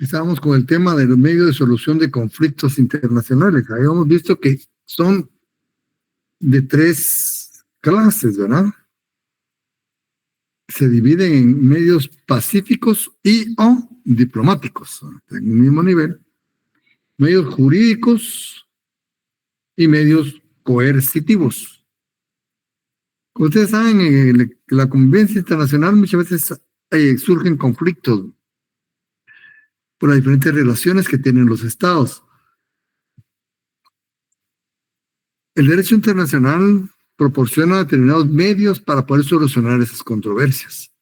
Estábamos con el tema de los medios de solución de conflictos internacionales. Habíamos visto que son de 3 clases, ¿verdad? Se dividen en medios pacíficos y o diplomáticos, en el mismo nivel, medios jurídicos y medios coercitivos. Como ustedes saben, en la convivencia internacional muchas veces surgen conflictos por las diferentes relaciones que tienen los estados. El derecho internacional proporciona determinados medios para poder solucionar esas controversias,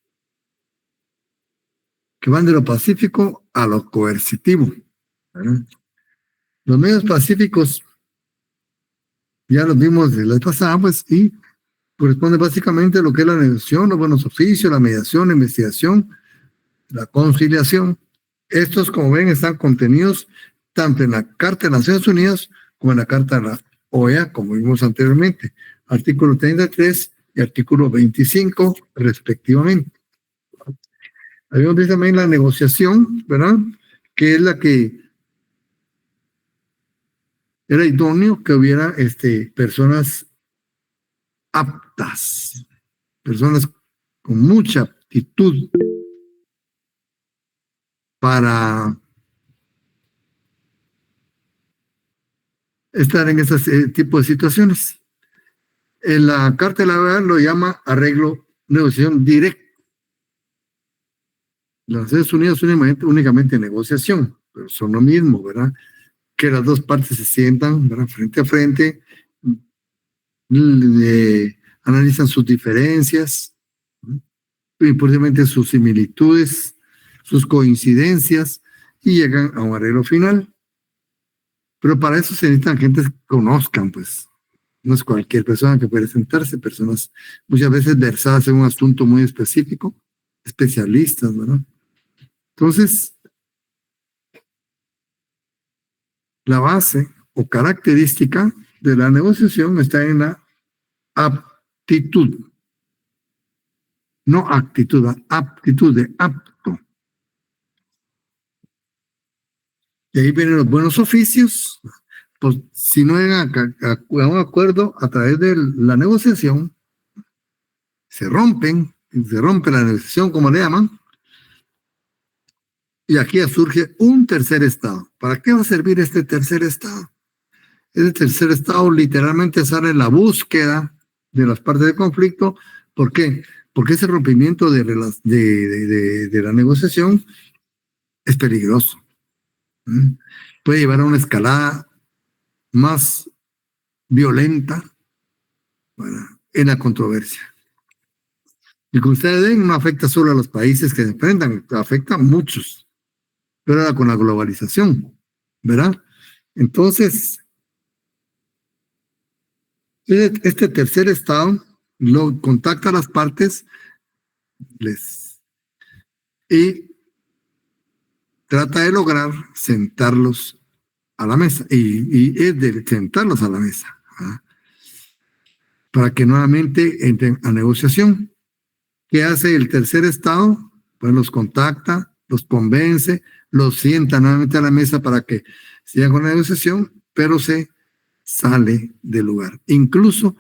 que van de lo pacífico a lo coercitivo, ¿verdad? Los medios pacíficos, ya los vimos de la vez pasada, pues, y corresponde básicamente a lo que es la negociación, los buenos oficios, la mediación, la investigación, la conciliación. Estos, como ven, están contenidos tanto en la Carta de Naciones Unidas como en la Carta de la OEA, como vimos anteriormente, artículo 33 y artículo 25, respectivamente. Habíamos visto también la negociación, ¿verdad? Que es la que era idóneo que hubiera personas aptas, personas con mucha aptitud para estar en ese tipo de situaciones. En la Carta de la OEA lo llama arreglo, negociación directa. Las Naciones Unidas únicamente negociación, pero son lo mismo, ¿verdad? Que las dos partes se sientan, ¿verdad? Frente a frente, analizan sus diferencias, importantemente sus similitudes, sus coincidencias y llegan a un arreglo final. Pero para eso se necesitan gentes que conozcan, pues. No es cualquier persona que puede sentarse, personas muchas veces versadas en un asunto muy específico, especialistas, ¿verdad? Entonces, la base o característica de la negociación está en la aptitud. No actitud, aptitud de apto. Y ahí vienen los buenos oficios. Pues si no llegan a un acuerdo a través de la negociación, se rompe la negociación, como le llaman, y aquí ya surge un tercer estado. ¿Para qué va a servir este tercer estado? Este tercer estado literalmente sale en la búsqueda de las partes de conflicto. ¿Por qué? Porque ese rompimiento de la negociación es peligroso. Puede llevar a una escalada más violenta, ¿verdad?, en la controversia. Y como ustedes ven, no afecta solo a los países que se enfrentan, afecta a muchos, pero ahora con la globalización, ¿verdad? Entonces, este tercer estado lo contacta a las partes y trata de lograr sentarlos a la mesa, y es de sentarlos a la mesa, ¿verdad?, para que nuevamente entren a negociación. ¿Qué hace el tercer estado? Pues los contacta, los convence, los sienta nuevamente a la mesa para que sigan con la negociación, pero se sale del lugar. Incluso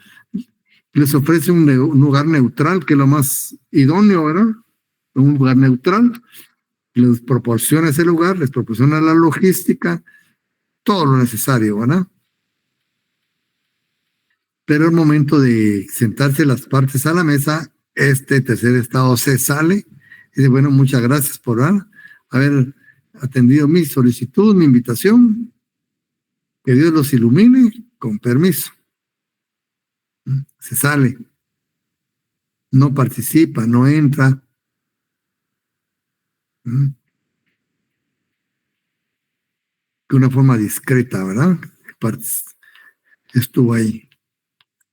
les ofrece un lugar neutral, que es lo más idóneo, ¿verdad? Un lugar neutral, les proporciona ese lugar, les proporciona la logística, todo lo necesario, ¿verdad? Pero al momento de sentarse las partes a la mesa, este tercer estado se sale y dice, bueno, muchas gracias por haber atendido mi solicitud, mi invitación. Que Dios los ilumine, con permiso. Se sale. No participa, no entra. De una forma discreta, ¿verdad? Estuvo ahí.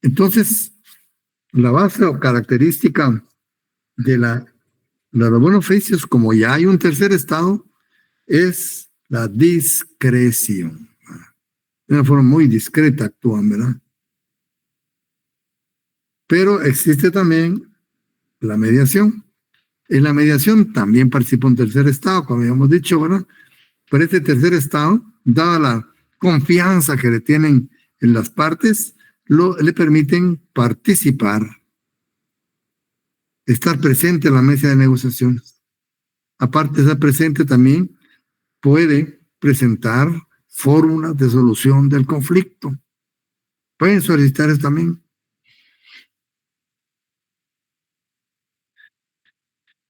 Entonces, la base o característica de los buenos oficios, como ya hay un tercer estado, es la discreción. De una forma muy discreta actúan, ¿verdad? Pero existe también la mediación. En la mediación también participa un tercer estado, como habíamos dicho, ¿verdad? Pero este tercer estado, dada la confianza que le tienen en las partes, le permiten participar, estar presente en la mesa de negociaciones. Aparte de estar presente, también puede presentar fórmulas de solución del conflicto. Pueden solicitar eso también.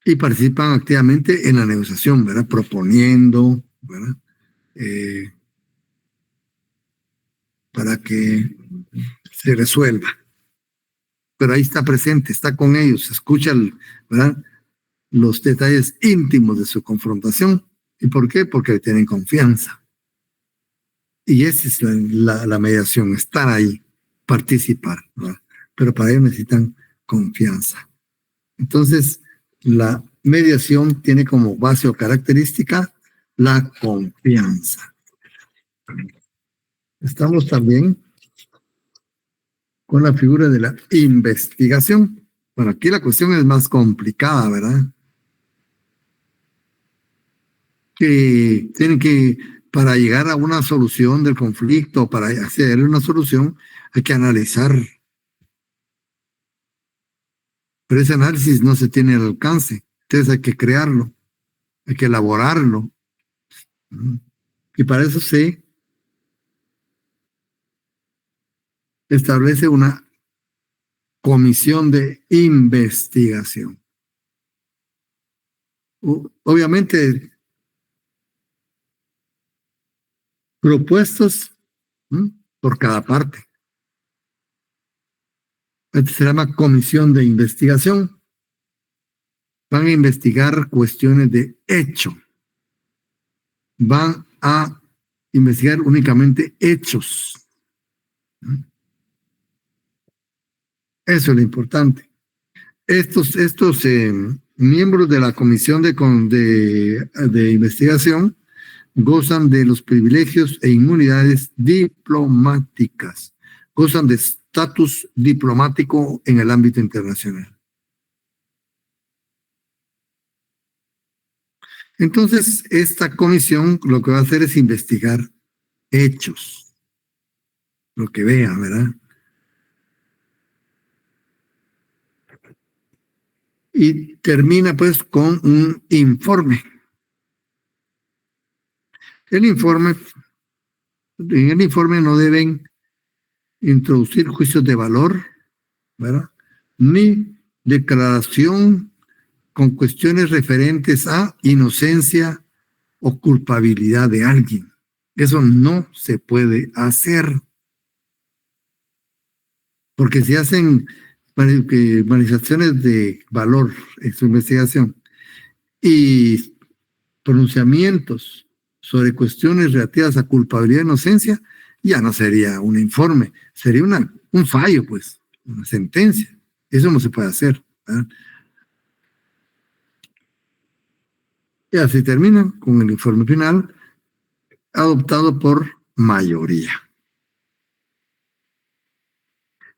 Y participan activamente en la negociación, ¿verdad? Proponiendo, ¿verdad? Para que se resuelva. Pero ahí está presente, está con ellos, escucha, ¿verdad? Los detalles íntimos de su confrontación. ¿Y por qué? Porque le tienen confianza. Y esa es la mediación, estar ahí, participar, ¿verdad? Pero para ello necesitan confianza. Entonces, la mediación tiene como base o característica la confianza. Estamos también con la figura de la investigación. Bueno, aquí la cuestión es más complicada, ¿verdad? Que tienen que, para llegar a una solución del conflicto, para hacer una solución, hay que analizar. Pero ese análisis no se tiene al alcance. Entonces hay que crearlo, hay que elaborarlo. Y para eso se establece una comisión de investigación. Obviamente, propuestos por cada parte. Este se llama comisión de investigación. Van a investigar cuestiones de hecho. Van a investigar únicamente hechos. Eso es lo importante. Estos miembros de la comisión de investigación gozan de los privilegios e inmunidades diplomáticas, gozan de estatus diplomático en el ámbito internacional. Entonces, esta comisión lo que va a hacer es investigar hechos, lo que vea, ¿verdad? Y termina pues con un informe. En el informe no deben introducir juicios de valor, ¿verdad? Ni declaración con cuestiones referentes a inocencia o culpabilidad de alguien. Eso no se puede hacer. Porque si hacen manifestaciones de valor en su investigación y pronunciamientos sobre cuestiones relativas a culpabilidad e inocencia, ya no sería un informe, sería un fallo, pues, una sentencia. Eso no se puede hacer, ¿verdad? Y así terminan con el informe final adoptado por mayoría.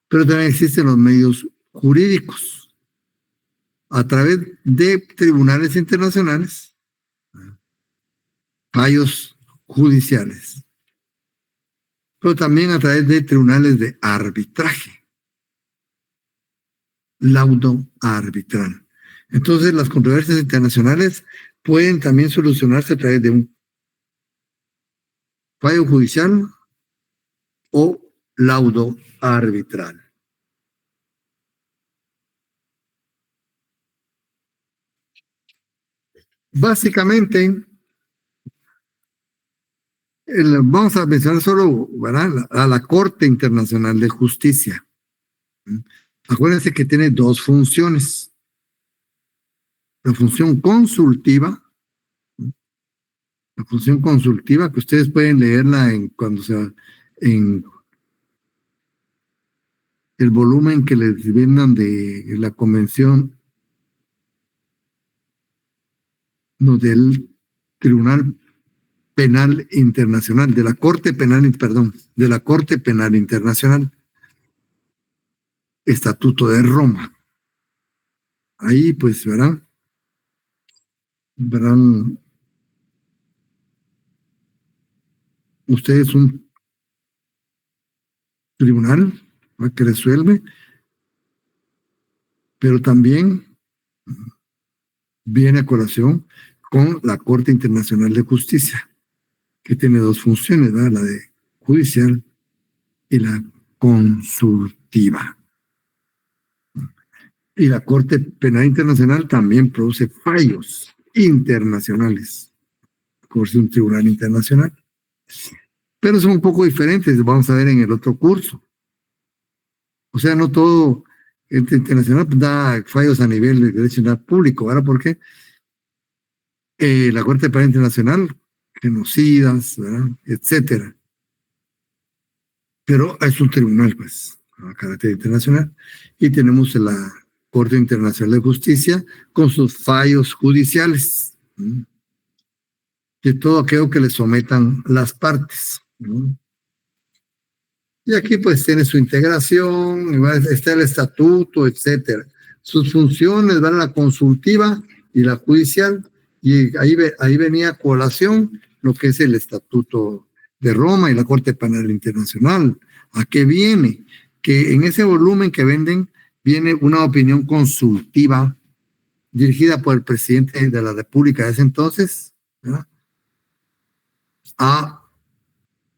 Pero también existen los medios jurídicos a través de tribunales internacionales, fallos judiciales, pero también a través de tribunales de arbitraje, laudo arbitral. Entonces, las controversias internacionales pueden también solucionarse a través de un fallo judicial o laudo arbitral. Básicamente, vamos a mencionar solo, ¿verdad?, a la Corte Internacional de Justicia. Acuérdense que tiene dos funciones. La función consultiva que ustedes pueden leerla en el volumen que les vendan de la convención, no, del Tribunal Penal Internacional, de la Corte Penal, perdón, de la Corte Penal Internacional, Estatuto de Roma. Ahí pues verán usted es un tribunal, ¿no?, que resuelve, pero también viene a colación con la Corte Internacional de Justicia, que tiene dos funciones, ¿verdad?, la de judicial y la consultiva. Y la Corte Penal Internacional también produce fallos internacionales, como es un tribunal internacional. Pero son un poco diferentes, vamos a ver en el otro curso. O sea, no todo internacional da fallos a nivel de derecho internacional público, ¿verdad? Porque la Corte Penal Internacional, genocidas, ¿verdad?, etcétera. Pero es un tribunal, pues, a carácter internacional. Y tenemos la Corte Internacional de Justicia con sus fallos judiciales, ¿no?, de todo aquello que le sometan las partes, ¿no? Y aquí pues tiene su integración, está el estatuto, etcétera. Sus funciones van a la consultiva y la judicial, y ahí venía a colación lo que es el estatuto de Roma y la Corte Penal Internacional. ¿A qué viene? Que en ese volumen que venden viene una opinión consultiva dirigida por el presidente de la República de ese entonces, ¿verdad?, a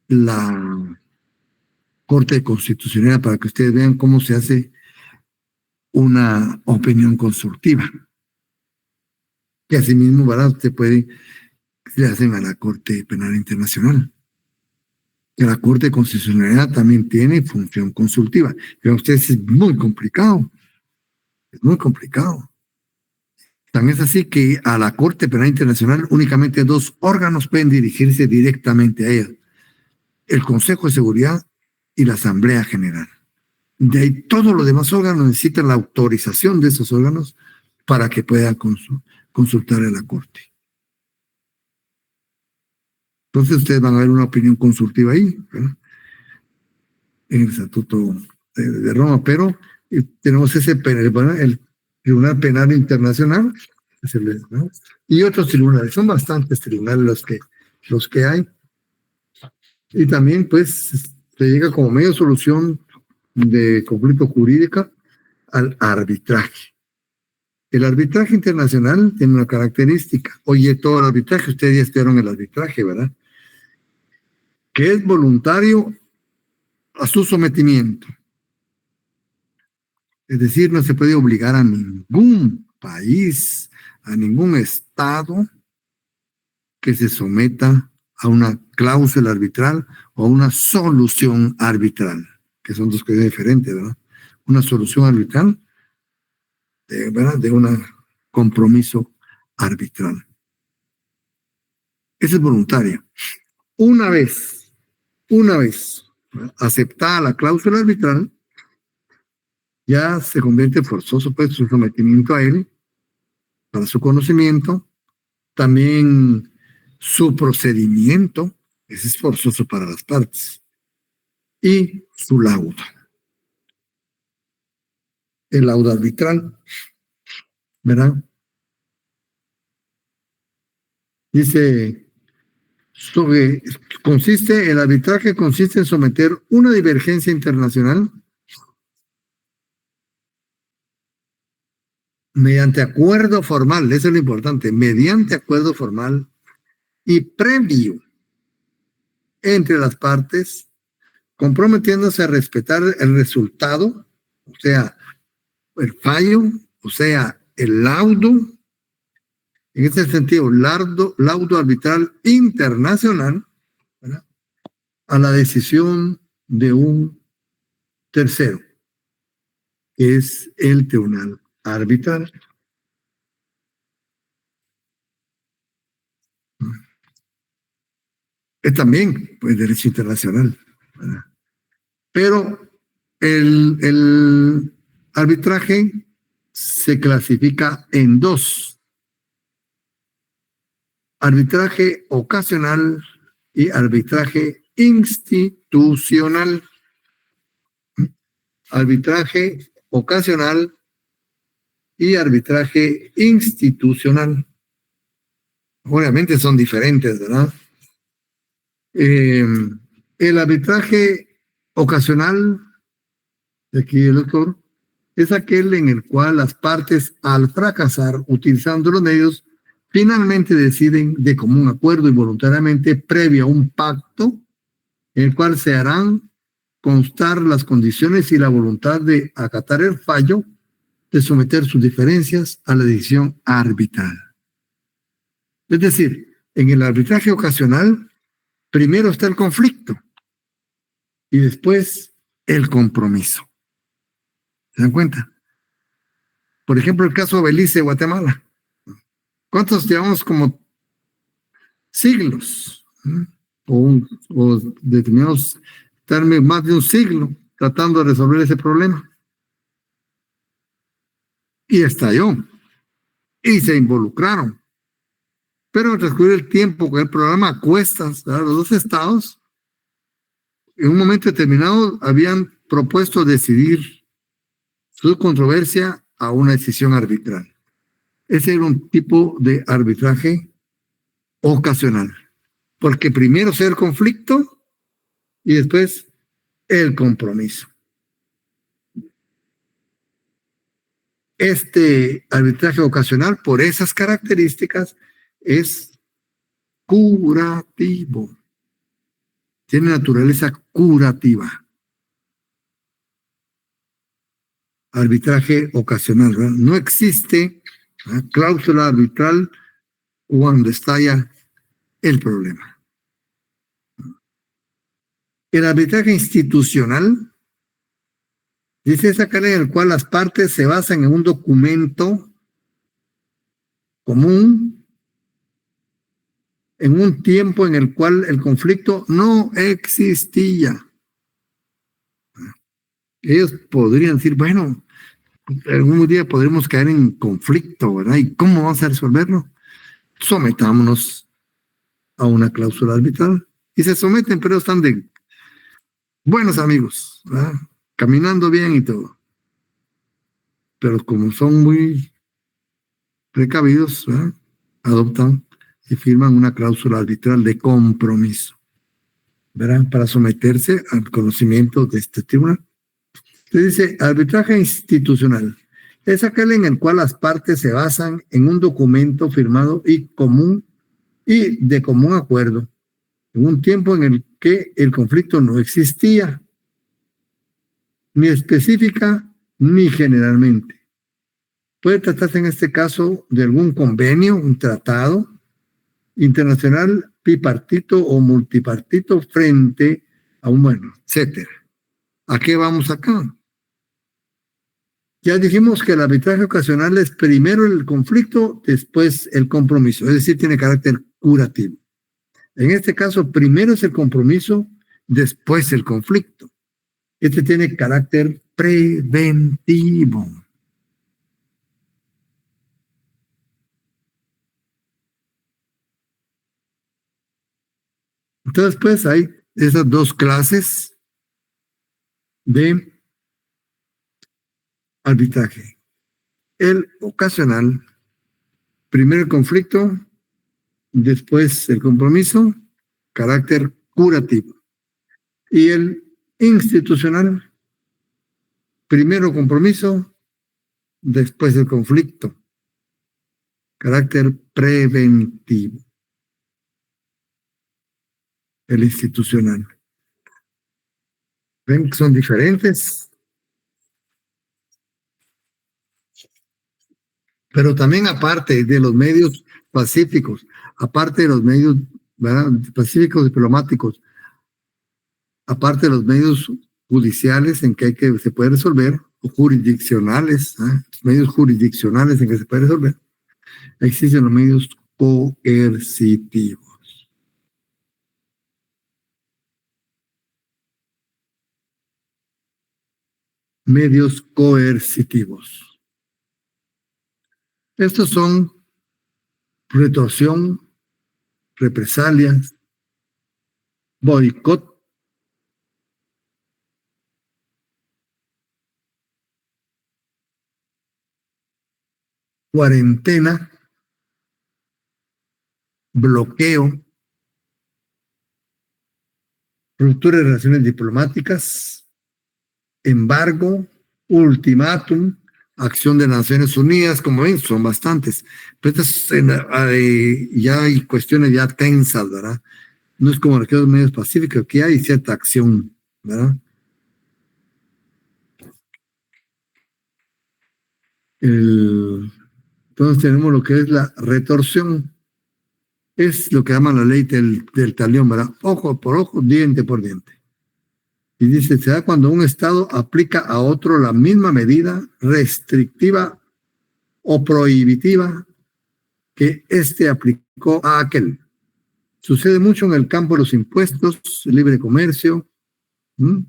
la Corte Constitucional, para que ustedes vean cómo se hace una opinión consultiva. Que asimismo, ¿verdad?, usted puede, le hacen a la Corte Penal Internacional. Que la Corte Constitucional también tiene función consultiva. Pero ustedes es muy complicado. Es muy complicado. Tan es así que a la Corte Penal Internacional únicamente dos órganos pueden dirigirse directamente a ella: el Consejo de Seguridad y la Asamblea General. De ahí todos los demás órganos necesitan la autorización de esos órganos para que puedan consultar a la Corte. Entonces ustedes van a ver una opinión consultiva ahí, ¿verdad?, en el Estatuto de Roma, pero tenemos el Tribunal Penal Internacional, ¿no?, y otros tribunales. Son bastantes tribunales los que hay. Y también pues se llega como medio solución de conflicto jurídico al arbitraje. El arbitraje internacional tiene una característica. Oye, todo el arbitraje, ustedes ya estudiaron el arbitraje, ¿verdad?, que es voluntario a su sometimiento. Es decir, no se puede obligar a ningún país, a ningún estado que se someta a una cláusula arbitral o a una solución arbitral, que son dos cosas diferentes, ¿verdad? Una solución arbitral, ¿verdad?, de un compromiso arbitral. Eso es voluntario. Una vez aceptada la cláusula arbitral, ya se convierte forzoso pues su sometimiento a él, para su conocimiento. También su procedimiento, ese es forzoso para las partes, y su laudo. El laudo arbitral, ¿verdad? Dice, el arbitraje consiste en someter una divergencia internacional mediante acuerdo formal, eso es lo importante, mediante acuerdo formal y previo entre las partes, comprometiéndose a respetar el resultado, o sea, el fallo, o sea, el laudo, en ese sentido, laudo arbitral internacional, ¿verdad?, a la decisión de un tercero, que es el tribunal arbitral. Es también, pues, derecho internacional, ¿verdad? Pero el arbitraje se clasifica en dos: arbitraje ocasional y arbitraje institucional. Arbitraje ocasional y arbitraje institucional. Obviamente son diferentes, ¿verdad? Eh, el arbitraje ocasional, de aquí el doctor, es aquel en el cual las partes, al fracasar utilizando los medios, finalmente deciden de común acuerdo y voluntariamente, previo a un pacto, en el cual se harán constar las condiciones y la voluntad de acatar el fallo, de someter sus diferencias a la decisión arbitral. Es decir, en el arbitraje ocasional, primero está el conflicto y después el compromiso. ¿Se dan cuenta? Por ejemplo, el caso de Belice, Guatemala. ¿Cuántos llevamos como siglos? O determinados términos, más de un siglo tratando de resolver ese problema. Y estalló. Y se involucraron. Pero al transcurrir el tiempo con el programa a cuestas, ¿verdad? Los dos estados, en un momento determinado, habían propuesto decidir su controversia a una decisión arbitral. Ese era un tipo de arbitraje ocasional, porque primero sea el conflicto y después el compromiso. Este arbitraje ocasional, por esas características, es curativo. Tiene naturaleza curativa. Arbitraje ocasional, ¿verdad? No existe cláusula arbitral cuando estalla el problema. El arbitraje institucional dice esa carta en el cual las partes se basan en un documento común en un tiempo en el cual el conflicto no existía. Ellos podrían decir, bueno, algún día podremos caer en conflicto, ¿verdad? ¿Y cómo vamos a resolverlo? Sometámonos a una cláusula arbitral. Y se someten, pero están de buenos amigos, ¿verdad? Caminando bien y todo. Pero como son muy precavidos, ¿verdad? Adoptan y firman una cláusula arbitral de compromiso, ¿verdad? Para someterse al conocimiento de este tribunal. Se dice arbitraje institucional. Es aquel en el cual las partes se basan en un documento firmado y de común acuerdo, en un tiempo en el que el conflicto no existía, ni específica ni generalmente. Puede tratarse en este caso de algún convenio, un tratado internacional bipartito o multipartito frente a un bueno, etcétera. ¿A qué vamos acá? Ya dijimos que el arbitraje ocasional es primero el conflicto, después el compromiso, es decir, tiene carácter curativo. En este caso, primero es el compromiso, después el conflicto. Este tiene carácter preventivo. Entonces, pues hay esas dos clases de arbitraje. El ocasional, primero el conflicto, después el compromiso, carácter curativo. Y el institucional, primero compromiso, después el conflicto, carácter preventivo. El institucional. ¿Ven que son diferentes? Pero también aparte de los medios pacíficos, aparte de los medios, ¿verdad?, pacíficos diplomáticos, aparte de los medios judiciales en que se puede resolver, o jurisdiccionales, medios jurisdiccionales en que se puede resolver, existen los medios coercitivos. Medios coercitivos. Estos son retorsión, represalias, boicot, cuarentena, bloqueo, ruptura de relaciones diplomáticas, embargo, ultimátum, acción de Naciones Unidas, como ven, son bastantes. Pero ya hay cuestiones ya tensas, ¿verdad? No es como aquellos medios pacíficos, aquí hay cierta acción, ¿verdad? Entonces tenemos lo que es la retorsión, es lo que llaman la ley del talión, ¿verdad? Ojo por ojo, diente por diente. Y dice, se da cuando un Estado aplica a otro la misma medida restrictiva o prohibitiva que éste aplicó a aquel. Sucede mucho en el campo de los impuestos, libre comercio. ¿Mm?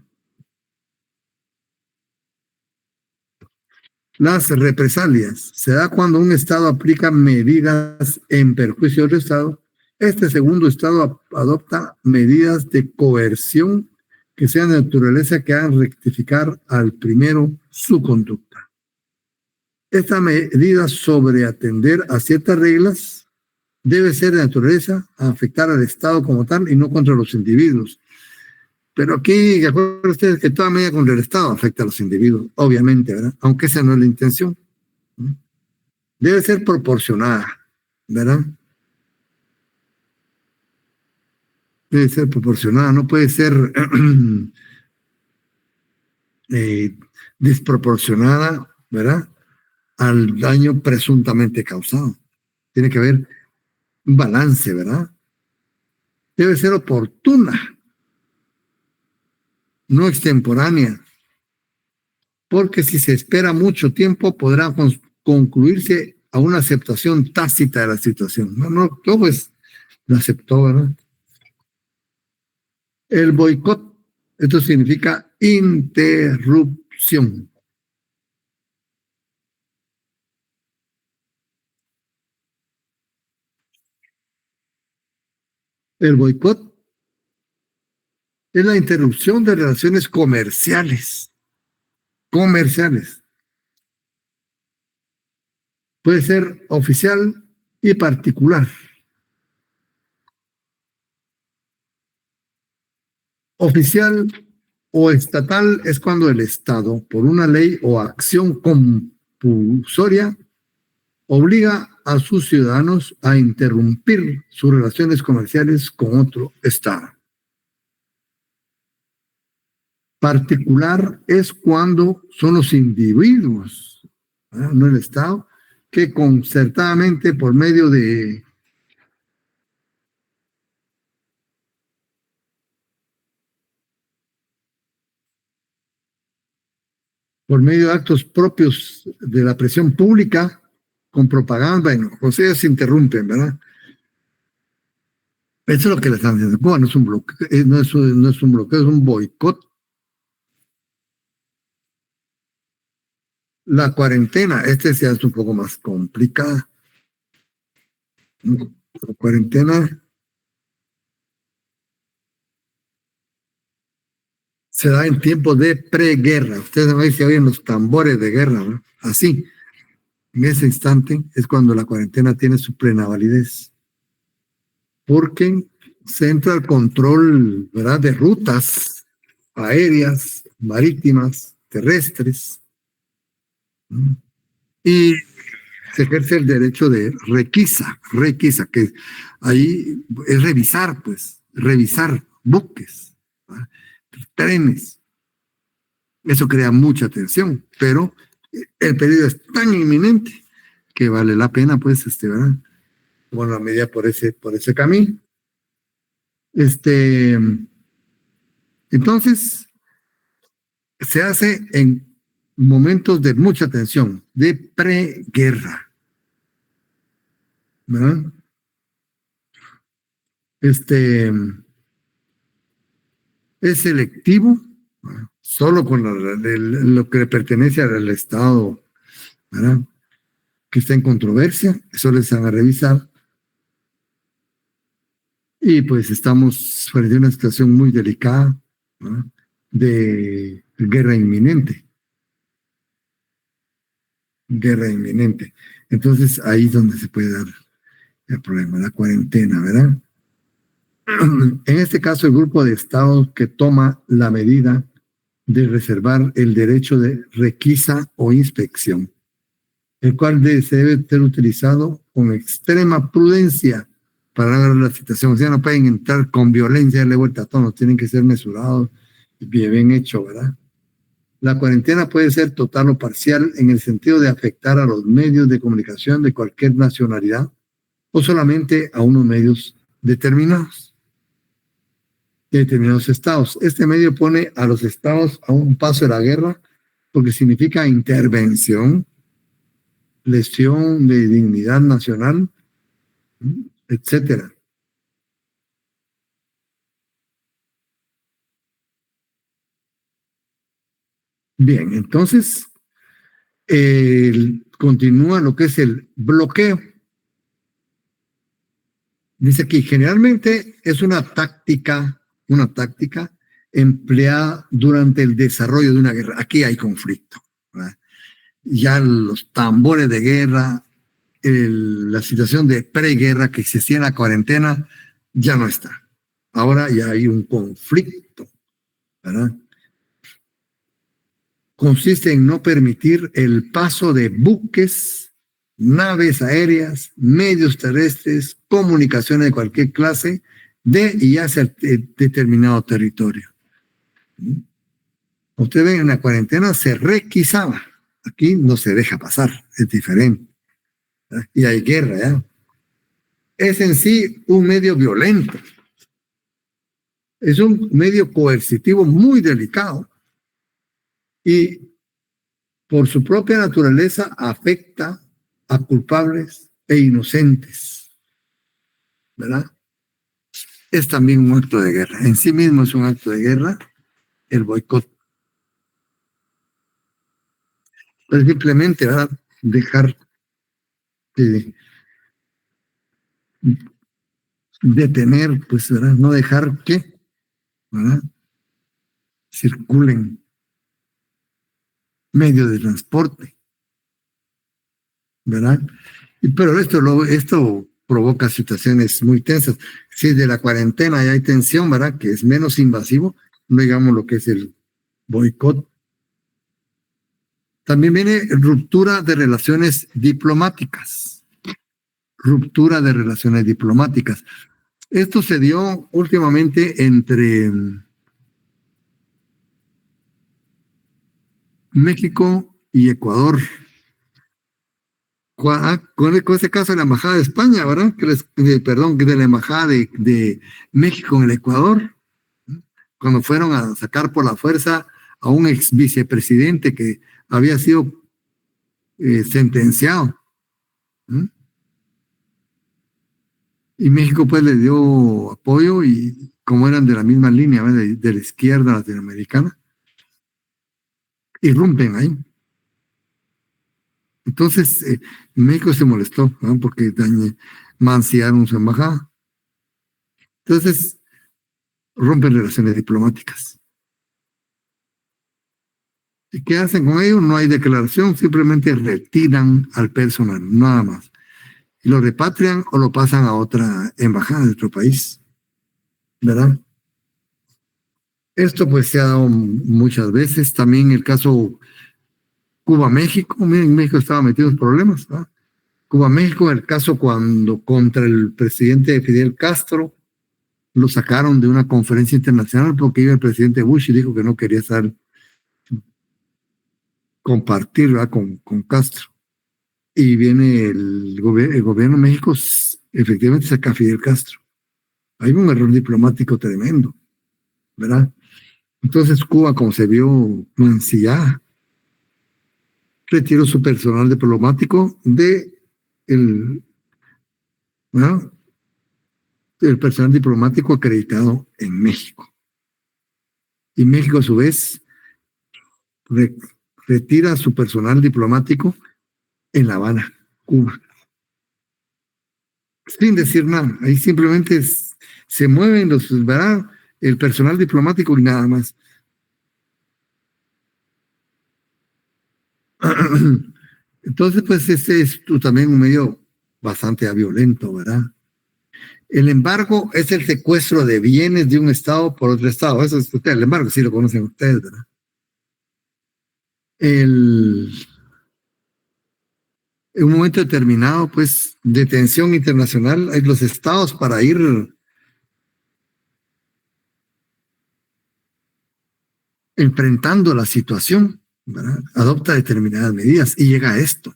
Las represalias. Se da cuando un Estado aplica medidas en perjuicio de otro Estado. Este segundo Estado adopta medidas de coerción que sean de naturaleza que hagan rectificar al primero su conducta. Esta medida sobre atender a ciertas reglas debe ser de naturaleza a afectar al Estado como tal y no contra los individuos. Pero aquí, de acuerdo ustedes que toda medida contra el Estado afecta a los individuos, obviamente, ¿verdad? Aunque esa no es la intención. Debe ser proporcionada, ¿verdad? Debe ser proporcionada, no puede ser desproporcionada, ¿verdad? Al daño presuntamente causado. Tiene que haber un balance, ¿verdad? Debe ser oportuna, no extemporánea, porque si se espera mucho tiempo podrá concluirse a una aceptación tácita de la situación. No, pues lo aceptó, ¿verdad? El boicot, esto significa interrupción. El boicot es la interrupción de relaciones comerciales. Comerciales. Puede ser oficial y particular. Oficial o estatal es cuando el Estado, por una ley o acción compulsoria, obliga a sus ciudadanos a interrumpir sus relaciones comerciales con otro Estado. Particular es cuando son los individuos, ¿verdad? No el Estado, que concertadamente por medio de actos propios de la presión pública, con propaganda, bueno, o sea, se interrumpen, ¿verdad? Eso es lo que le están diciendo. Cuba no es un bloqueo, no es un bloqueo, es un boicot. La cuarentena, este ya es un poco más complicada. La cuarentena se da en tiempos de preguerra. Ustedes ven si oyen los tambores de guerra, ¿no? Así, en ese instante es cuando la cuarentena tiene su plena validez. Porque se entra al control, ¿verdad?, de rutas aéreas, marítimas, terrestres, ¿no? Y se ejerce el derecho de requisa, que ahí es revisar, pues, revisar buques, ¿verdad?, trenes. Eso crea mucha tensión, pero el peligro es tan inminente que vale la pena, pues, ¿verdad? Bueno, la medida por ese camino. Entonces, se hace en momentos de mucha tensión, de preguerra, ¿verdad? Es selectivo, ¿verdad?, solo con lo que le pertenece al Estado, ¿verdad?, que está en controversia, eso les van a revisar. Y pues estamos frente a una situación muy delicada, ¿verdad?, de guerra inminente. Guerra inminente. Entonces ahí es donde se puede dar el problema, la cuarentena, ¿verdad? En este caso, el grupo de estados que toma la medida de reservar el derecho de requisa o inspección, el cual se debe ser utilizado con extrema prudencia para lograr la situación. O sea, no pueden entrar con violencia y darle vuelta a todos, tienen que ser mesurados y bien hecho, ¿verdad? La cuarentena puede ser total o parcial en el sentido de afectar a los medios de comunicación de cualquier nacionalidad o solamente a unos medios determinados de determinados estados. Este medio pone a los estados a un paso de la guerra porque significa intervención, lesión de dignidad nacional, etcétera. Bien, entonces continúa lo que es el bloqueo. Dice aquí, generalmente es una táctica empleada durante el desarrollo de una guerra. Aquí hay conflicto, ¿verdad? Ya los tambores de guerra, la situación de preguerra que existía en la cuarentena, ya no está. Ahora ya hay un conflicto, ¿verdad? Consiste en no permitir el paso de buques, naves aéreas, medios terrestres, comunicaciones de cualquier clase de y hacia determinado territorio. Ustedes ven, en la cuarentena se requisaba. Aquí no se deja pasar, es diferente. ¿Verdad? Y hay guerra, ¿ya? Es en sí un medio violento. Es un medio coercitivo muy delicado y por su propia naturaleza afecta a culpables e inocentes, ¿verdad? Es también un acto de guerra. En sí mismo es un acto de guerra el boicot. Es simplemente, ¿verdad? Dejar de detener, pues, ¿verdad? No dejar que, ¿verdad? Circulen medios de transporte, ¿verdad? Pero esto provoca situaciones muy tensas. Si de la cuarentena ya hay tensión, ¿verdad? Que es menos invasivo, no digamos lo que es el boicot. También viene ruptura de relaciones diplomáticas. Ruptura de relaciones diplomáticas. Esto se dio últimamente entre México y Ecuador. Con ese caso de la Embajada de España, ¿verdad? Perdón, de la Embajada de México en el Ecuador, cuando fueron a sacar por la fuerza a un ex vicepresidente que había sido sentenciado. ¿Mm? Y México pues le dio apoyo y como eran de la misma línea, de la izquierda latinoamericana, irrumpen ahí. Entonces México se molestó, ¿no? Porque manciaron su embajada. Entonces rompen relaciones diplomáticas. ¿Y qué hacen con ellos? No hay declaración, simplemente retiran al personal, nada más. Y lo repatrian o lo pasan a otra embajada de otro país, ¿verdad? Esto pues se ha dado muchas veces. También el caso Cuba-México, miren, México estaba metido en problemas, ¿verdad? Cuba-México, el caso cuando contra el presidente Fidel Castro lo sacaron de una conferencia internacional porque iba el presidente Bush y dijo que no quería compartir, ¿verdad? Con Castro. Y viene el gobierno de México, efectivamente saca a Fidel Castro. Hay un error diplomático tremendo, ¿verdad? Entonces Cuba, como se vio mancillada, retiró su personal diplomático ¿no? El personal diplomático acreditado en México. Y México, a su vez, re, retira su personal diplomático en La Habana, Cuba, sin decir nada. Ahí simplemente se mueven ¿verdad? El personal diplomático y nada más. Entonces, pues este es también un medio bastante violento, ¿verdad? El embargo es el secuestro de bienes de un Estado por otro Estado. Eso es usted, el embargo, sí lo conocen ustedes, ¿verdad? En un momento determinado, pues, de tensión internacional, hay los Estados para ir enfrentando la situación, ¿verdad? Adopta determinadas medidas y llega a esto.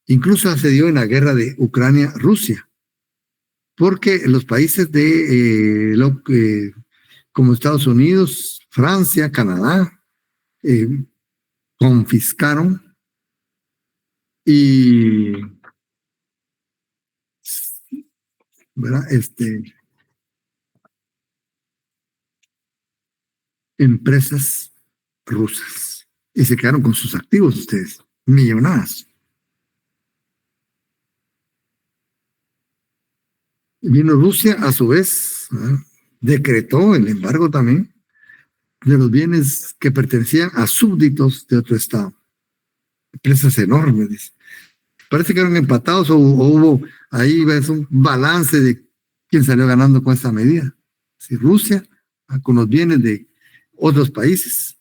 Incluso se dio en la guerra de Ucrania-Rusia, porque los países como Estados Unidos, Francia, Canadá, eh, confiscaron y, ¿verdad? Empresas rusas y se quedaron con sus activos ustedes, millonadas. Vino Rusia, a su vez, ¿verdad? Decretó el embargo también de los bienes que pertenecían a súbditos de otro Estado. Empresas enormes, dice. Parece que eran empatados o hubo ahí ves un balance de quién salió ganando con esta medida. Si Rusia, con los bienes de otros países,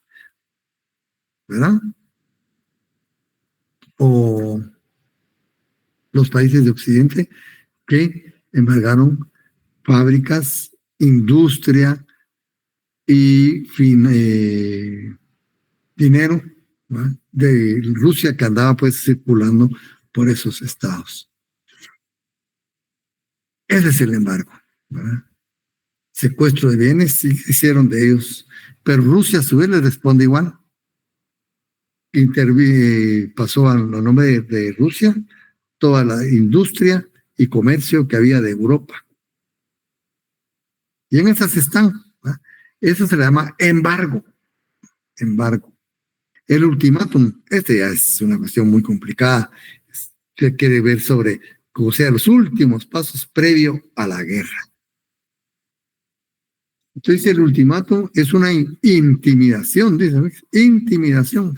¿verdad? O los países de Occidente que embargaron fábricas, industria y dinero, ¿verdad? De Rusia que andaba pues circulando por esos estados. Ese es el embargo, ¿verdad? Secuestro de bienes sí hicieron de ellos, pero Rusia a su vez le responde igual. Pasó a nombre de Rusia toda la industria y comercio que había de Europa. Y en esas están, ¿verdad? Eso se le llama embargo. Embargo. El ultimátum, este ya es una cuestión muy complicada. Se quiere ver sobre, o sea, los últimos pasos previo a la guerra. Entonces el ultimátum es una intimidación, dice, intimidación,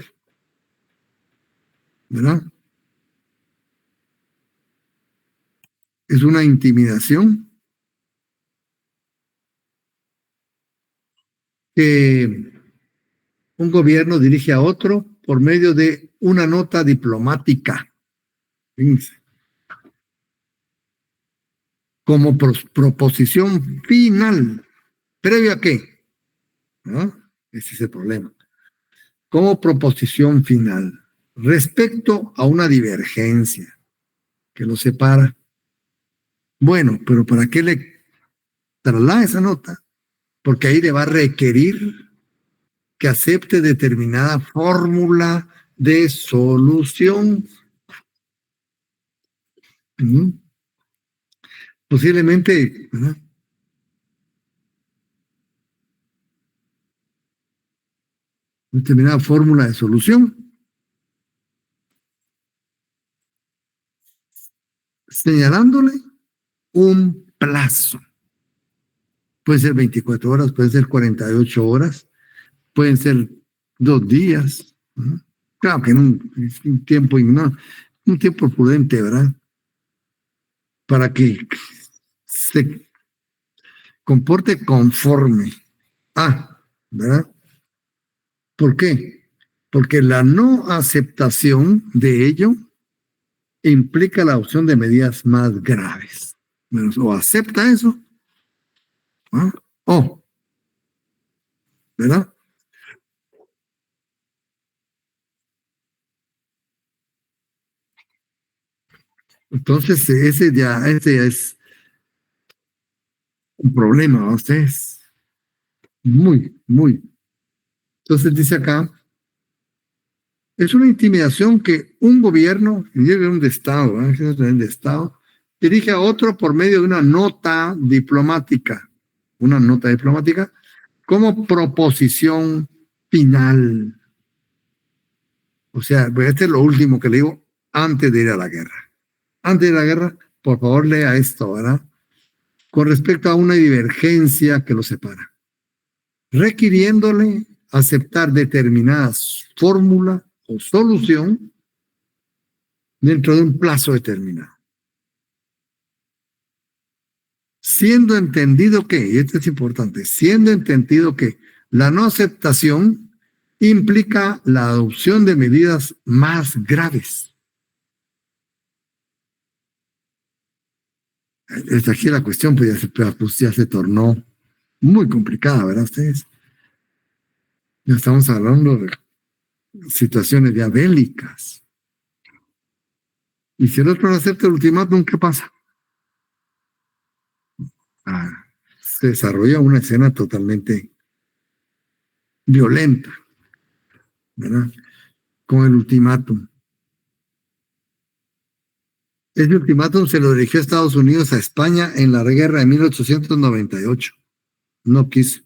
¿verdad? Es una intimidación que un gobierno dirige a otro por medio de una nota diplomática. Fíjense, como proposición final. ¿Previo a qué? ¿No? Ese es el problema. Como proposición final respecto a una divergencia que lo separa. Bueno, pero ¿para qué le traslada esa nota? Porque ahí le va a requerir que acepte determinada fórmula de solución. Posiblemente, ¿verdad? Determinada fórmula de solución, señalándole un plazo. Puede ser 24 horas, puede ser 48 horas, pueden ser 2 días. ¿No? Claro que en un tiempo, no, un tiempo prudente, ¿verdad? Para que se comporte conforme. ¿Verdad? ¿Por qué? Porque la no aceptación de ello implica la opción de medidas más graves. Bueno, o acepta eso, ¿no? O, ¿verdad? Entonces, ese ya es un problema, ¿no? Ustedes. Muy, muy. Entonces dice acá, es una intimidación que un gobierno, un Estado, de Estado, dirige a otro por medio de una nota diplomática, como proposición final. O sea, pues este es lo último que le digo antes de ir a la guerra. Antes de la guerra, por favor lea esto, ¿verdad? Con respecto a una divergencia que lo separa, requiriéndole aceptar determinadas fórmula o solución dentro de un plazo determinado. siendo entendido que, y esto es importante, siendo entendido que la no aceptación implica la adopción de medidas más graves. Esta aquí la cuestión pues ya se tornó muy complicada, ¿verdad ustedes? Ya estamos hablando de situaciones ya bélicas. Y si el otro no acepta el ultimátum, ¿qué pasa? Se desarrolla una escena totalmente violenta, ¿verdad? Con el ultimátum. Ese ultimátum se lo dirigió Estados Unidos a España en la guerra de 1898. No quiso.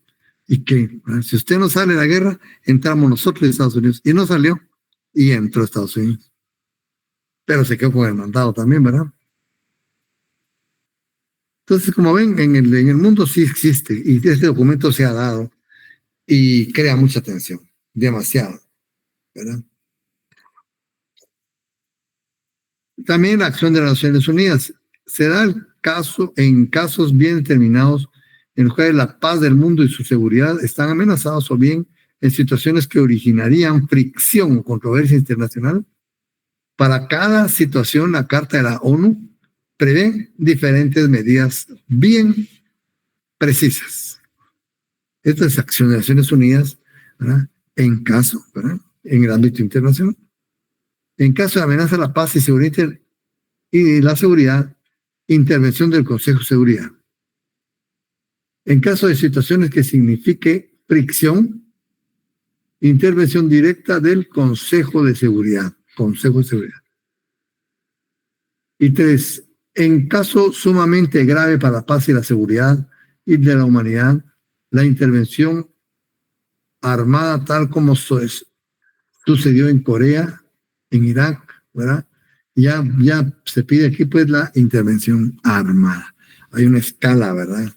¿Y qué? Si usted no sale de la guerra, entramos nosotros de Estados Unidos. Y no salió. Y entró a Estados Unidos. Pero se quedó con el mandado también, ¿verdad? Entonces, como ven, en el mundo sí existe. Y este documento se ha dado. Y crea mucha tensión. Demasiado, ¿verdad? También la acción de las Naciones Unidas. Se da el caso, en casos bien determinados, en los cuales la paz del mundo y su seguridad están amenazados o bien en situaciones que originarían fricción o controversia internacional. Para cada situación, la Carta de la ONU prevé diferentes medidas bien precisas. Esta es acción de Naciones Unidas, ¿verdad? En caso, ¿verdad? En el ámbito internacional. En caso de amenaza a la paz y seguridad y la seguridad, intervención del Consejo de Seguridad. En caso de situaciones que signifique fricción, intervención directa del Consejo de Seguridad. Consejo de Seguridad. Y 3, en caso sumamente grave para la paz y la seguridad y de la humanidad, la intervención armada tal como sucedió en Corea, en Irak, ¿verdad? Ya se pide aquí pues la intervención armada. Hay una escala, ¿verdad?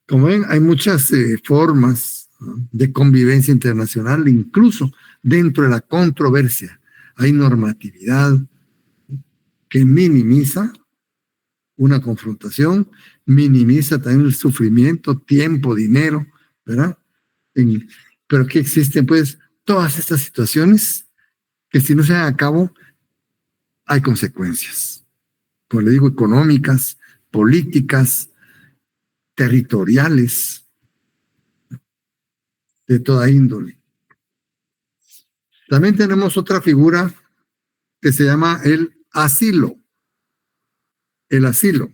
Como ven, hay muchas formas, ¿no?, de convivencia internacional, incluso dentro de la controversia. Hay normatividad que minimiza una confrontación, minimiza también el sufrimiento, tiempo, dinero, ¿verdad? Pero que existen pues todas estas situaciones que si no se dan a cabo hay consecuencias, como le digo, económicas, políticas, territoriales, de toda índole. También tenemos otra figura que se llama el asilo. El asilo.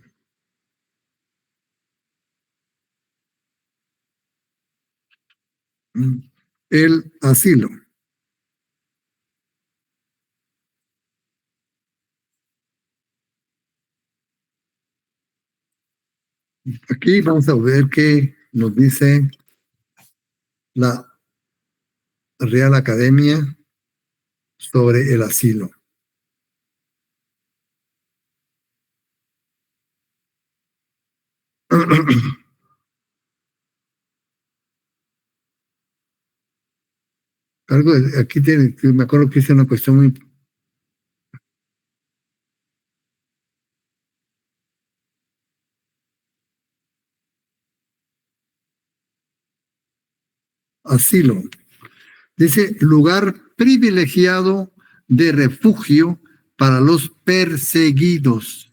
El asilo. Aquí vamos a ver qué nos dice la Real Academia sobre el asilo. Algo aquí tiene, me acuerdo que hice una cuestión muy... Asilo. Dice, lugar privilegiado de refugio para los perseguidos.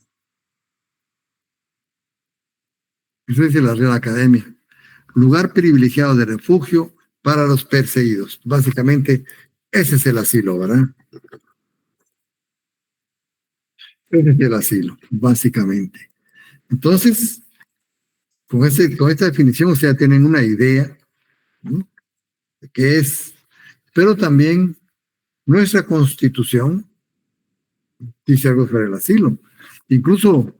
Eso dice la Real Academia. Lugar privilegiado de refugio para los perseguidos. Básicamente, ese es el asilo, ¿verdad? Ese es el asilo, básicamente. Entonces, con esta definición ustedes ya tienen una idea, ¿no?, de qué es, pero también nuestra Constitución dice algo sobre el asilo. Incluso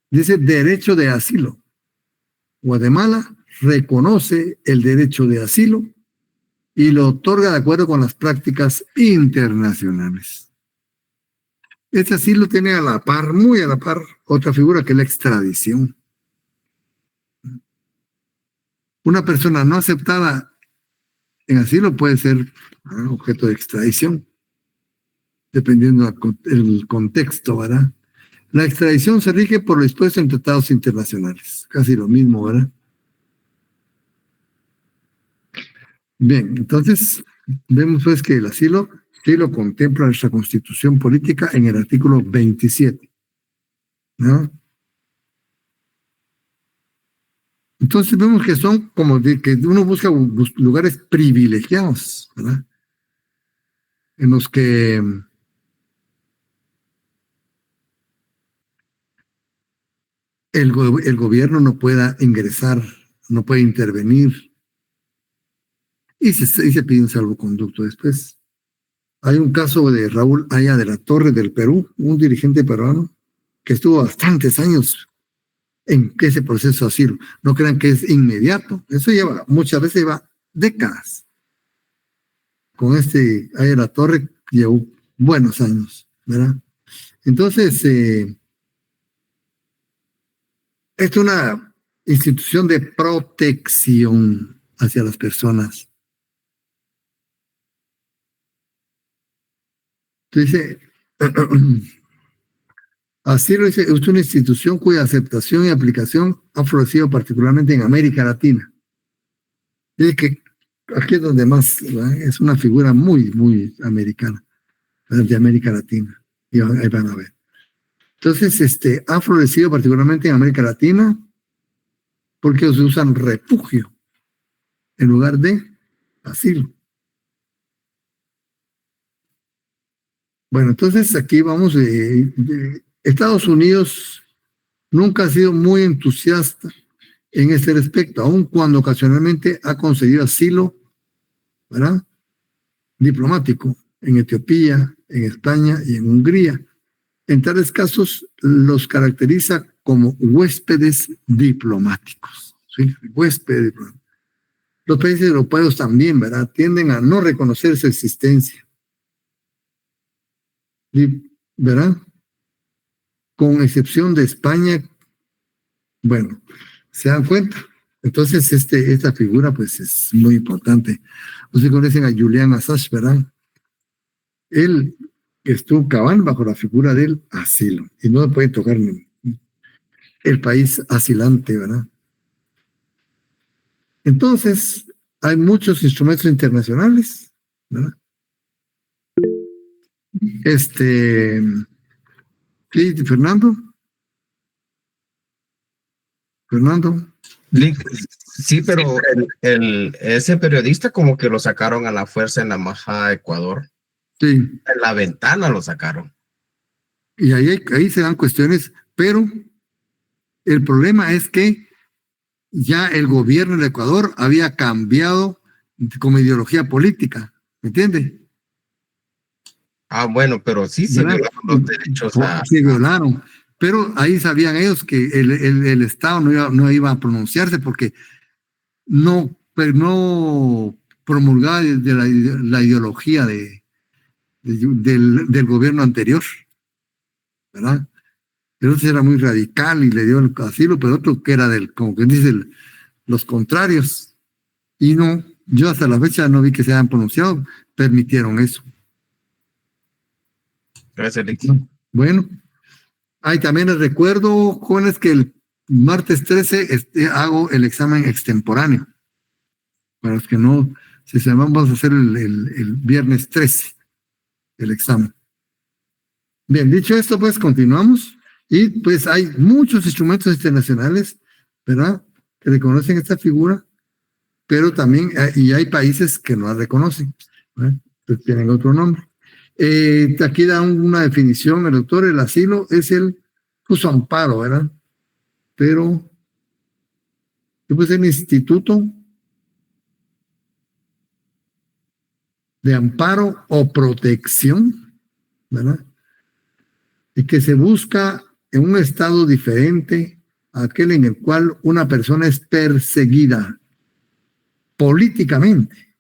dice derecho de asilo. Guatemala reconoce el derecho de asilo y lo otorga de acuerdo con las prácticas internacionales. Este asilo tiene a la par, muy a la par, otra figura que es la extradición. Una persona no aceptada en asilo puede ser objeto de extradición, dependiendo del contexto, ¿verdad? La extradición se rige por lo dispuesto en tratados internacionales. Casi lo mismo, ¿verdad? Bien, entonces vemos pues que el asilo sí lo contempla nuestra Constitución política en el artículo 27, ¿no? Entonces vemos que son como de que uno busca lugares privilegiados, ¿verdad? En los que el gobierno no pueda ingresar, no puede intervenir, y se pide un salvoconducto después. Hay un caso de Raúl Aya de la Torre del Perú, un dirigente peruano que estuvo bastantes años en ese proceso de asilo. No crean que es inmediato, eso muchas veces lleva décadas. Con este Aya de la Torre llevó buenos años, ¿verdad? Entonces, es una institución de protección hacia las personas. Dice, asilo es una institución cuya aceptación y aplicación ha florecido particularmente en América Latina. Dice que aquí es donde más, ¿verdad? Es una figura muy, muy americana, ¿verdad? De América Latina. Y ahí van a ver. Entonces, ha florecido particularmente en América Latina porque se usan refugio en lugar de asilo. Bueno, entonces aquí vamos. Estados Unidos nunca ha sido muy entusiasta en este respecto, aun cuando ocasionalmente ha concedido asilo, ¿verdad? Diplomático en Etiopía, en España y en Hungría. En tales casos los caracteriza como huéspedes diplomáticos. ¿Sí? Huéspedes diplomáticos. Los países europeos también, ¿verdad? Tienden a no reconocer su existencia, ¿verdad? Con excepción de España. Bueno, ¿se dan cuenta? Entonces, esta figura, pues, es muy importante. Ustedes conocen a Julian Assange, ¿verdad? Él estuvo cabal bajo la figura del asilo y no puede tocar el país asilante, ¿verdad? Entonces, hay muchos instrumentos internacionales, ¿verdad? Sí, Fernando. Sí, pero ese periodista como que lo sacaron a la fuerza en la embajada de Ecuador. Sí. En la ventana lo sacaron. Y ahí se dan cuestiones, pero el problema es que ya el gobierno de Ecuador había cambiado como ideología política, ¿me entiende? Ah, bueno, pero sí se violaron los derechos. Sí, violaron. Pero ahí sabían ellos que el Estado no iba a pronunciarse porque no promulgaba de la ideología del gobierno anterior, ¿verdad? El otro era muy radical y le dio el asilo, pero otro que era como que dice, los contrarios. Y no, yo hasta la fecha no vi que se hayan pronunciado, permitieron eso. Gracias, Lick. Bueno, también les recuerdo, jóvenes, que el martes 13 hago el examen extemporáneo. Para los que no, vamos a hacer el viernes 13 el examen. Bien, dicho esto, pues continuamos. Y pues hay muchos instrumentos internacionales, ¿verdad? Que reconocen esta figura, pero también y hay países que no la reconocen, ¿verdad? Pues tienen otro nombre. Aquí da una definición el doctor: el asilo es el amparo, ¿verdad? Pero pues el instituto de amparo o protección, ¿verdad? Y que se busca en un estado diferente a aquel en el cual una persona es perseguida políticamente,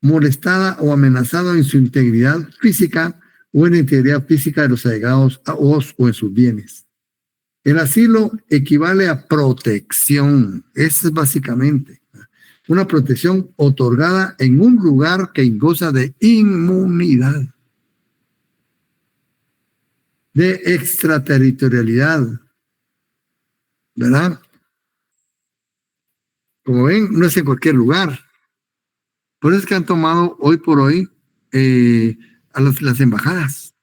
molestada o amenazada en su integridad física o en la integridad física de los allegados o en sus bienes. El asilo equivale a protección. Eso es básicamente una protección otorgada en un lugar que goza de inmunidad. de extraterritorialidad, ¿verdad? Como ven, no es en cualquier lugar. Por eso es que han tomado hoy por hoy a las embajadas.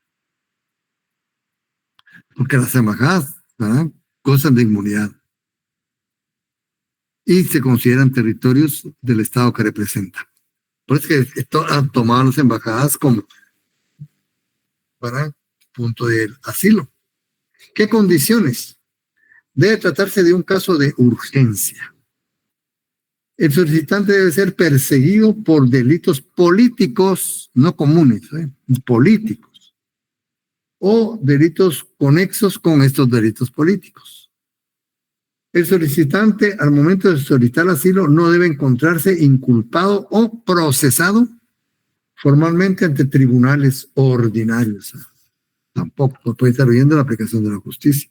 Porque las embajadas, ¿verdad?, gozan de inmunidad. Y se consideran territorios del Estado que representan. Por eso es que han tomado las embajadas como para punto de asilo. ¿Qué condiciones? Debe tratarse de un caso de urgencia. El solicitante debe ser perseguido por delitos políticos, no comunes, políticos, o delitos conexos con estos delitos políticos. El solicitante, al momento de solicitar asilo, no debe encontrarse inculpado o procesado formalmente ante tribunales ordinarios. Tampoco puede estar oyendo la aplicación de la justicia.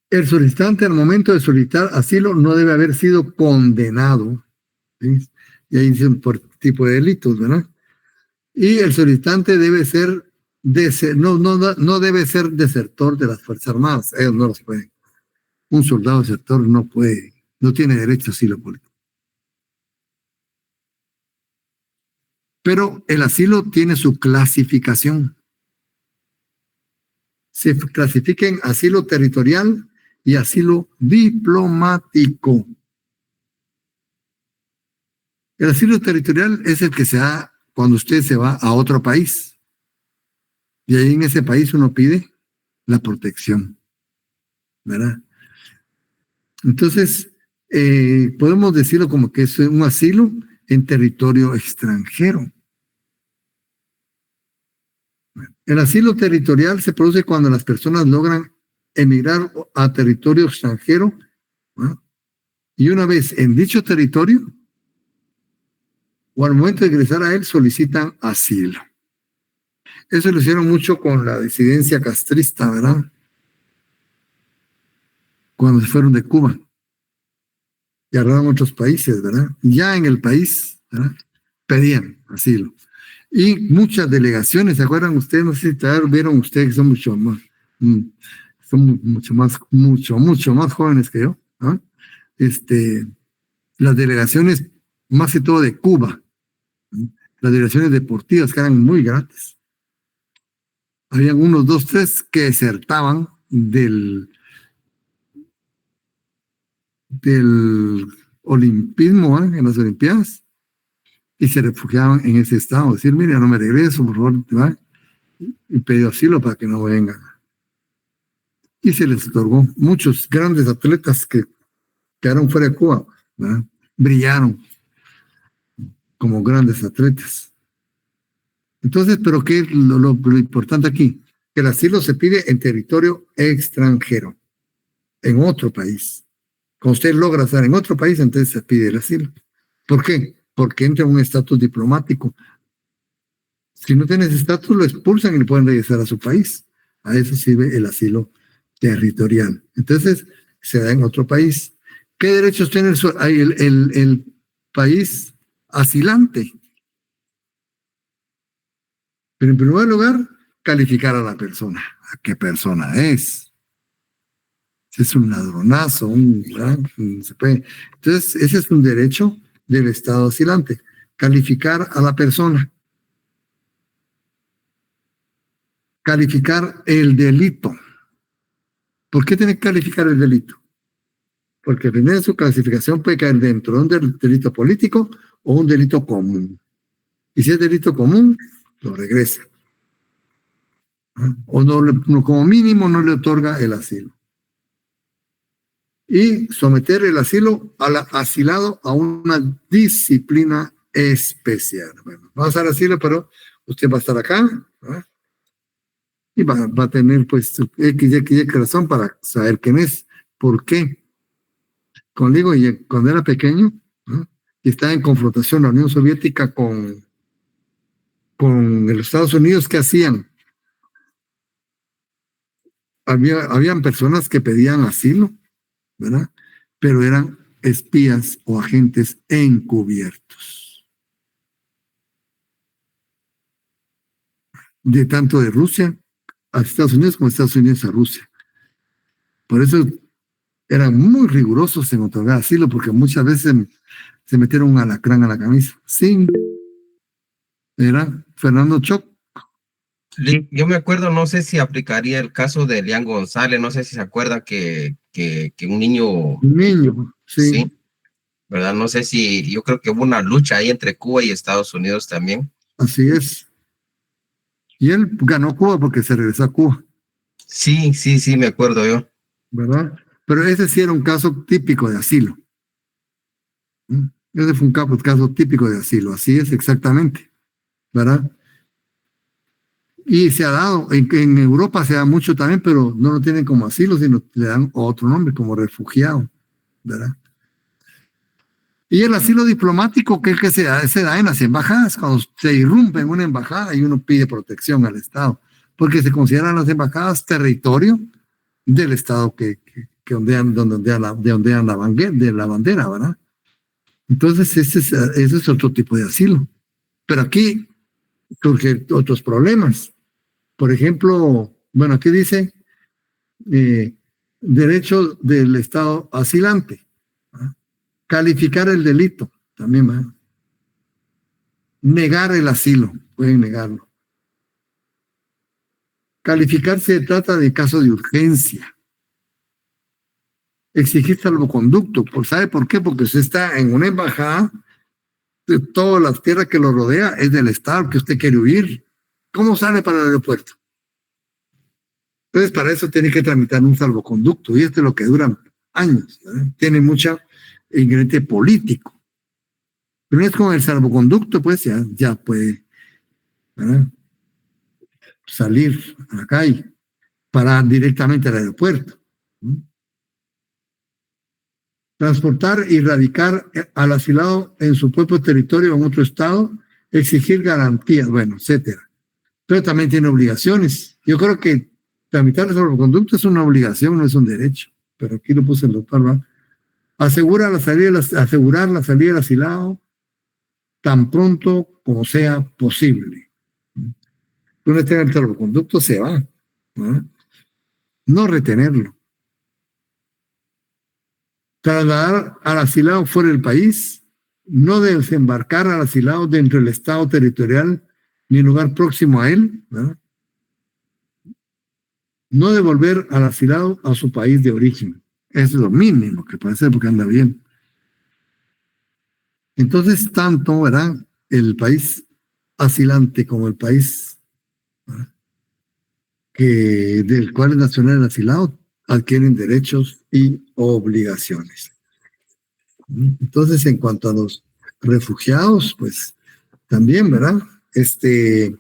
El solicitante al momento de solicitar asilo no debe haber sido condenado, ¿sí? Y ahí dicen por tipo de delitos, ¿verdad? Y el solicitante debe ser, no debe ser desertor de las Fuerzas Armadas. Ellos no los pueden. Un soldado desertor no puede, no tiene derecho a asilo político. Pero el asilo tiene su clasificación. Se clasifica en asilo territorial y asilo diplomático. El asilo territorial es el que se da cuando usted se va a otro país. Y ahí en ese país uno pide la protección, ¿verdad? Entonces, podemos decirlo como que es un asilo en territorio extranjero. El asilo territorial se produce cuando las personas logran emigrar a territorio extranjero, ¿no?, y una vez en dicho territorio o al momento de ingresar a él solicitan asilo. Eso lo hicieron mucho con la disidencia castrista, ¿verdad? Cuando se fueron de Cuba y agarraron otros países, ¿verdad? Ya en el país, ¿verdad?, pedían asilo. Y muchas delegaciones, ¿se acuerdan ustedes? No sé si vieron ustedes que son mucho más jóvenes que yo, ¿no? Las delegaciones, más que todo de Cuba, ¿no?, las delegaciones deportivas que eran muy grandes. Habían unos 2, 3 que desertaban del olimpismo, ¿eh?, en las Olimpiadas, y se refugiaban en ese estado. Decir, mire, no me regreso, por favor, ¿verdad?, y pidió asilo para que no vengan. Y se les otorgó. Muchos grandes atletas que quedaron fuera de Cuba, ¿verdad?, brillaron como grandes atletas. Entonces, ¿pero qué es lo importante aquí? Que el asilo se pide en territorio extranjero, en otro país. Cuando usted logra estar en otro país, entonces se pide el asilo. ¿Por qué? Porque entra en un estatus diplomático. Si no tienes estatus, lo expulsan y le pueden regresar a su país. A eso sirve el asilo territorial. Entonces, se da en otro país. ¿Qué derechos tiene el país asilante? Pero en primer lugar, calificar a la persona. ¿A qué persona es? Si es un ladronazo, se puede. Entonces, ese es un derecho del Estado asilante. Calificar a la persona. Calificar el delito. ¿Por qué tiene que calificar el delito? Porque dependiendo de su clasificación puede caer dentro de un delito político o un delito común. Y si es delito común, lo regresa. O no, como mínimo no le otorga el asilo. Y someter el asilo al asilado a una disciplina especial. Bueno, va a ser asilo, pero usted va a estar acá, ¿verdad?, y va a tener pues X razón para saber quién es. ¿Por qué? Como digo, cuando era pequeño, ¿no?, y estaba en confrontación la Unión Soviética con los Estados Unidos, ¿qué hacían? Habían personas que pedían asilo, ¿verdad?, pero eran espías o agentes encubiertos. de tanto de Rusia a Estados Unidos como Estados Unidos a Rusia. Por eso eran muy rigurosos en otorgar asilo, porque muchas veces se metieron un alacrán a la camisa. Sí, era Fernando Choc. Yo me acuerdo, no sé si aplicaría el caso de Elian González, no sé si se acuerda que un niño, Niño, sí, sí, ¿verdad? No sé si, yo creo que hubo una lucha ahí entre Cuba y Estados Unidos también. así es. Y él ganó Cuba porque se regresó a Cuba, Sí, sí, sí, me acuerdo yo. ¿verdad? Pero ese sí era un caso típico de asilo. ¿Mm? Ese fue un caso típico de asilo, así es exactamente, ¿verdad? Y se ha dado, en Europa se da mucho también, pero no lo tienen como asilo, sino le dan otro nombre, como refugiado, ¿verdad? Y el asilo diplomático, que es que se da en las embajadas, cuando se irrumpe en una embajada y uno pide protección al Estado, porque se consideran las embajadas territorio del Estado que ondean, de ondean de la bandera, ¿verdad? Entonces, ese es otro tipo de asilo. Pero aquí surgen otros problemas. Por ejemplo, bueno, aquí dice eh, derecho del Estado asilante, ¿verdad? Calificar el delito, también, ¿verdad? Negar el asilo, pueden negarlo. Calificar si se trata de caso de urgencia. Exigir salvoconducto. ¿Sabe por qué? Porque usted está en una embajada, de todas las tierras que lo rodea es del Estado que usted quiere huir. ¿Cómo sale para el aeropuerto? Entonces, para eso tiene que tramitar un salvoconducto y esto es lo que dura años, ¿verdad? Tiene mucho ingrediente político. Pero es con el salvoconducto, pues ya puede, ¿verdad? Salir a la calle para directamente al aeropuerto. Transportar y radicar al asilado en su propio territorio o en otro estado, exigir garantías, bueno, etcétera. Pero también tiene obligaciones. Yo creo que tramitar el salvoconducto es una obligación, no es un derecho. Pero aquí lo puse el doctor, ¿va? Asegurar la salida del asilado tan pronto como sea posible. Una tenga el salvoconducto se va, ¿no? No retenerlo. Trasladar al asilado fuera del país, no desembarcar al asilado dentro del estado territorial ni lugar próximo a él, ¿no? No devolver al asilado a su país de origen. Es lo mínimo que puede hacer porque anda bien. Entonces, tanto, ¿verdad? El país asilante como el país, ¿verdad?, del cual es nacional el asilado adquieren derechos y obligaciones. Entonces, en cuanto a los refugiados, pues también, ¿verdad? El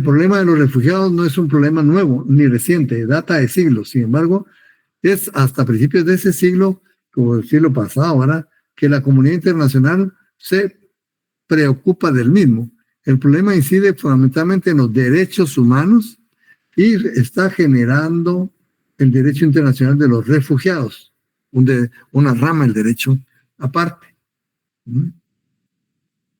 problema de los refugiados no es un problema nuevo ni reciente, data de siglos. Sin embargo, es hasta principios de ese siglo, como el siglo pasado, ¿verdad?, que la comunidad internacional se preocupa del mismo. El problema incide fundamentalmente en los derechos humanos y está generando el derecho internacional de los refugiados, una rama del derecho aparte.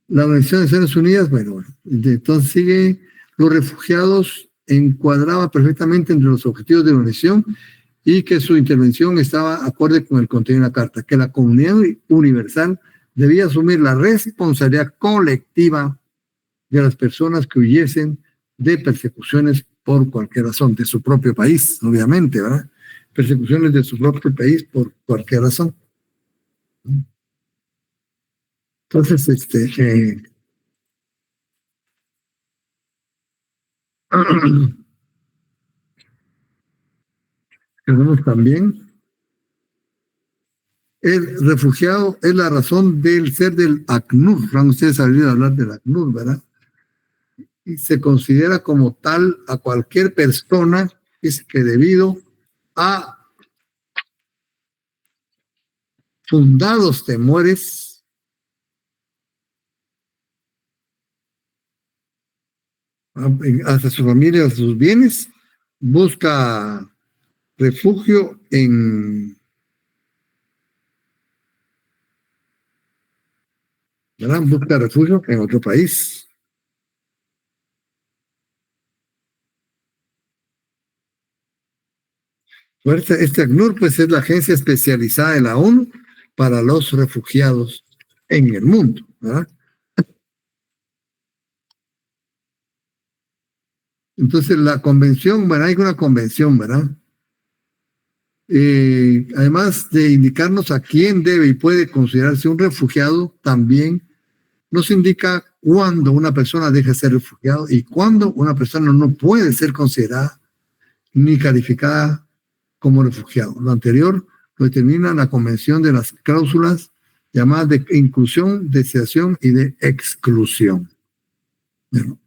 La Organización de Naciones Unidas, bueno, entonces sigue, los refugiados encuadraba perfectamente entre los objetivos de la organización y que su intervención estaba acorde con el contenido de la carta, que la comunidad universal debía asumir la responsabilidad colectiva de las personas que huyesen de persecuciones por cualquier razón, de su propio país, obviamente, ¿verdad? Persecuciones de su propio país por cualquier razón. Entonces, tenemos también, el refugiado es la razón del ser del ACNUR. Van ustedes a oír hablar del ACNUR, ¿verdad? Y se considera como tal a cualquier persona que debido a fundados temores hacia su familia, hacia sus bienes, busca refugio ¿verdad? Busca refugio en otro país. Este ACNUR, pues, es la agencia especializada de la ONU para los refugiados en el mundo, ¿verdad? Entonces, la convención, bueno, hay una convención, ¿verdad? Además de indicarnos a quién debe y puede considerarse un refugiado, también nos indica cuándo una persona deja de ser refugiado y cuándo una persona no puede ser considerada ni calificada como refugiado. Lo anterior lo determina la Convención de las cláusulas llamadas de inclusión, deseación y de exclusión. Bueno,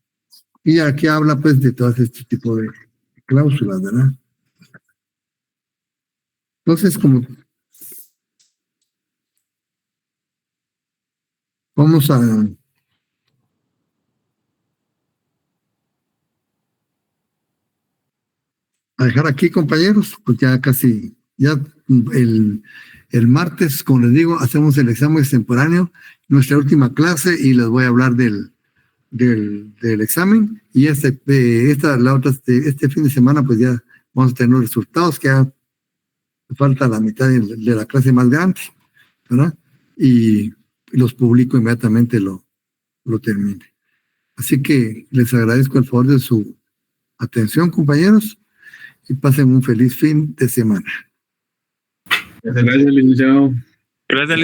y aquí habla pues de todo este tipo de cláusulas, ¿verdad? Entonces, como vamos a dejar aquí, compañeros, pues ya casi, ya el martes, como les digo, hacemos el examen extemporáneo, nuestra última clase, y les voy a hablar del examen, y este fin de semana, pues ya vamos a tener los resultados, que ya falta la mitad de la clase más grande, ¿verdad? Y los publico inmediatamente lo termine. Así que les agradezco el favor de su atención, compañeros, y pasen un feliz fin de semana. Gracias, licenciado. Gracias,